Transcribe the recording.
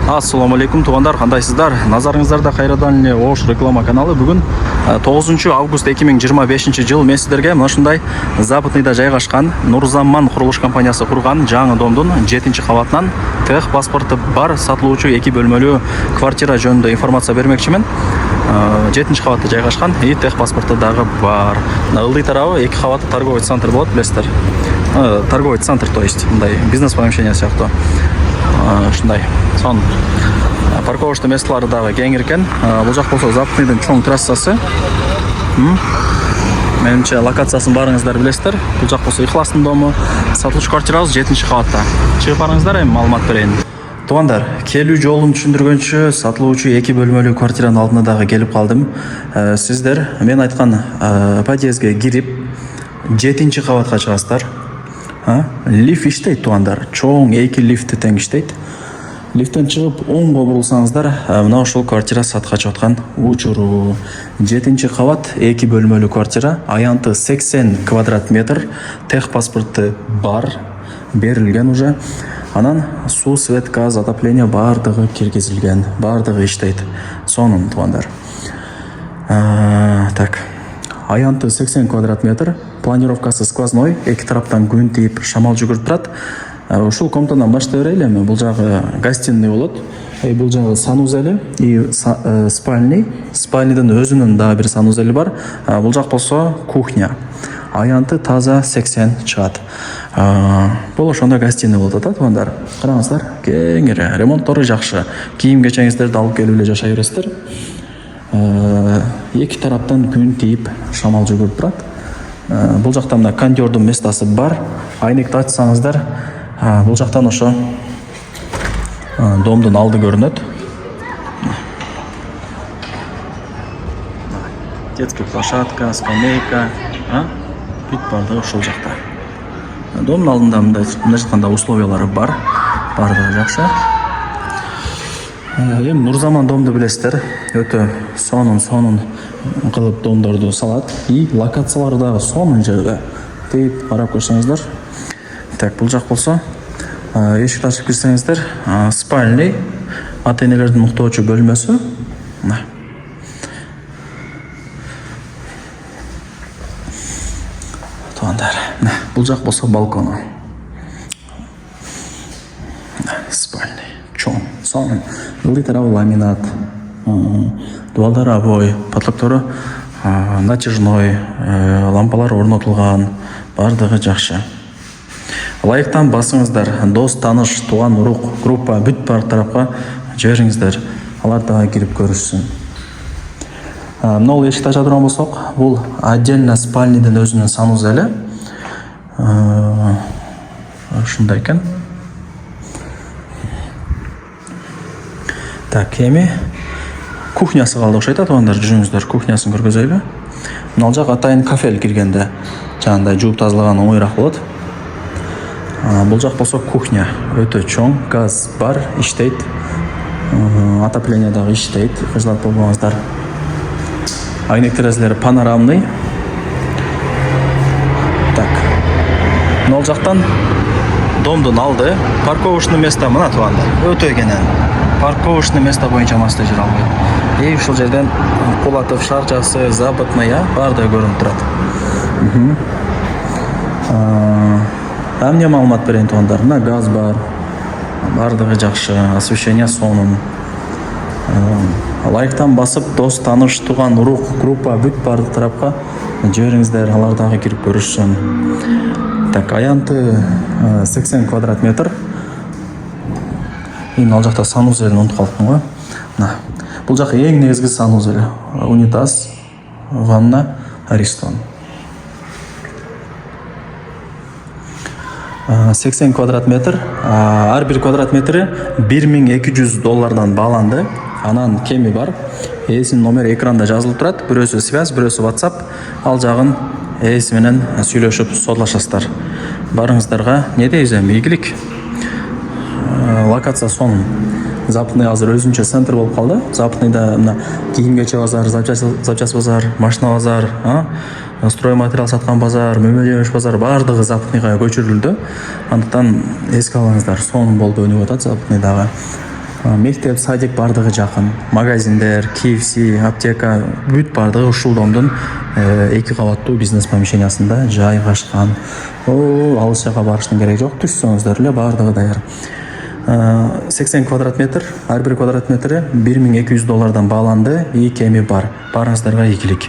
Ассаламу алейкум туғандар, қандайсыздар? Назарыңыздарда қайрадан Ош реклама каналы. Бүгін 9 август 2025 жыл мен сіздерге мынашындай Западныйда жайғашқан Нурзаман құрылыш компаниясы құрған жаңы домдың 7-ші қабатынан тех паспорты бар сатылуучу 2 бөлмөлүү квартира жөнүндө информация бермекчимин. 7-ші қабатта жайғашқан и тех паспорты дагы бар. Ылдый тарабы 2 қабатты торговый центр болот, билесиздер. Торговый центр, то есть мындай бизнес помещение сыяктуу. Ушундай. Сон парковочный месталары дагы кең экен. Бул жак болсо Западныйдын чоң трассасы. Менимче локациясын барыңыздар билесиздер. Бул жак болсо Ихластын дому. Сатылуучу квартирабыз 7-ші кабатта. Чыгып барыңыздар, эми маалымат берейин. Туугандар, келүү жолун түшүндүргөнчү сатылуучу 2 бөлмөлүү квартиранын алдына дагы келип калдым. Сиздер мен айткан подъездге кирип 7-ші кабатка чыгасыздар. Лифт иштейт туугандар. Чоң 2 лифти тең иштейт. Лифттен чыгып оңго бурулсаңыздар, мына ошол квартира сатка чыгып аткан учуру. 7-ші кабат 2 бөлмөлүү квартира, аянты 80 квадрат метр, тех паспорты бар, берилген уже. Анан суу, свет, газ, отопление бардыгы киргизилген, бардыгы иштейт. Сонун туугандар. Так. Аянты 80 квадрат метр, планировкасы сквозной, эки тараптан күн тийип, шамал жүгүрүп турат. Ушул комнатадан баштай берели эми. Бул жагы гостиный болот. Бул жагы санузели и спальный. Спальныйдын өзүнүн дагы бир санузели бар. Бул жак болсо кухня. Аянты таза 80 чыгат. Бул ошондо гостиный болот да туугандар. Караңыздар, кеңири, ремонттору жакшы. Кийим кечеңиздерди алып келип эле жашай бересиздер. Эки тараптан күн тийип, шамал жүгүрүп турат. Бул жакта мына кондёрдун местасы бар. Айнекти ачсаңыздар, бул жактан ошо домдун алды көрүнөт. Детский площадка, скамейка, бүт бардыгы ошол жакта. Домдун алдында мындай жатканда условиялары бар, бардыгы жакшы. Эми Нурзаман домду билесиздер, өтө сонун кылып домдорду салат и локациялары дагы сонун жерде. Дейт карап көрсөңүздөр. Так, бул жак болсо эшикти ачып кирсеңиздер, спальный, ата-энелердин муктоочу бөлмөсү. Туугандар, бул жак болсо балкону. Спальный, чоң, сонун. Ылдый тарабы ламинат, дубалдары обой, потолоктору натяжной, лампалар орнотулган, бардыгы жакшы. Лайктан басыңыздар, дос, таныш, туган, урук, группа, бүт бар тарапка жибериңиздер. Алар дагы кирип көрүшсүн. Мына эшикти ача турган болсок, бул отдельно спальныйдын өзүнүн санузели. Ушундай экен. Так, эми кухнясы калды окшойт туугандар, жүрүңүздөр, кухнясын көргөзөйлү. Мына жак атайын кафель киргенде жаандай жууп тазалаган оңойраак болот. Бул жак болсо кухня, өтө чоң, газ бар, иштейт. Отопление дагы иштейт, кыжылат болбоңуздар. Айнек терезелери панорамный. Так. Мына жактан домдун алды, парковочный место мына туугандар. Өтө кенен. Парковочный место боюнча машина жүрө албайт. Ушул жерден Пулатов шаржасы, Западная бардыгы көрүнүп турат. Эмне маалымат берейин туугандар? Мына газ бар. Бардыгы жакшы, освещение сонун. Лайктан басып, дос, таныш, туган, урук, группа, бүт бар тарапка жибериңиздер, алар дагы кирип көрүшсүн. Так, аянты 80 квадрат метр. Ал жакта санузелин унутуп калдым го. Бул жак эң негизги санузел. Унитаз, ванна, аристон. 80 квадрат метр. Ар бир квадрат метри $1200 бааланды. Анан кеми бар. Эсинин номери экранда жазылып турат. Бирөөсү связь, бирөөсү WhatsApp. Ал жагын эси менен сүйлөшүп содулашасыздар. Барыңыздарга не дейбиз эми, ийгилик. Локация сонун. Западный азыр өзүнчө центр болуп калды. Западныйда мына кийим кече базар, запчасть базар, машина базар, стройматериал саткан базар, мөмөлөш базар бардыгы Западныйга көчүрүлдү. Андыктан эске алыңыздар, сонун болуп өнүгүп атат Западныйдагы. Мектеп, садик бардыгы жакын. Магазиндер, KFC, аптека бүт бардыгы ушул домдун 2 кабаттуу бизнес помещениясында жайгашкан. Алыс жака барыштын кереги жок. Түшсөңүздөр эле бардыгы даяр. 80 квадрат метр, ар бир квадрат метри $1200 бааланды. И кеми бар. Барыңыздарга ийгилик.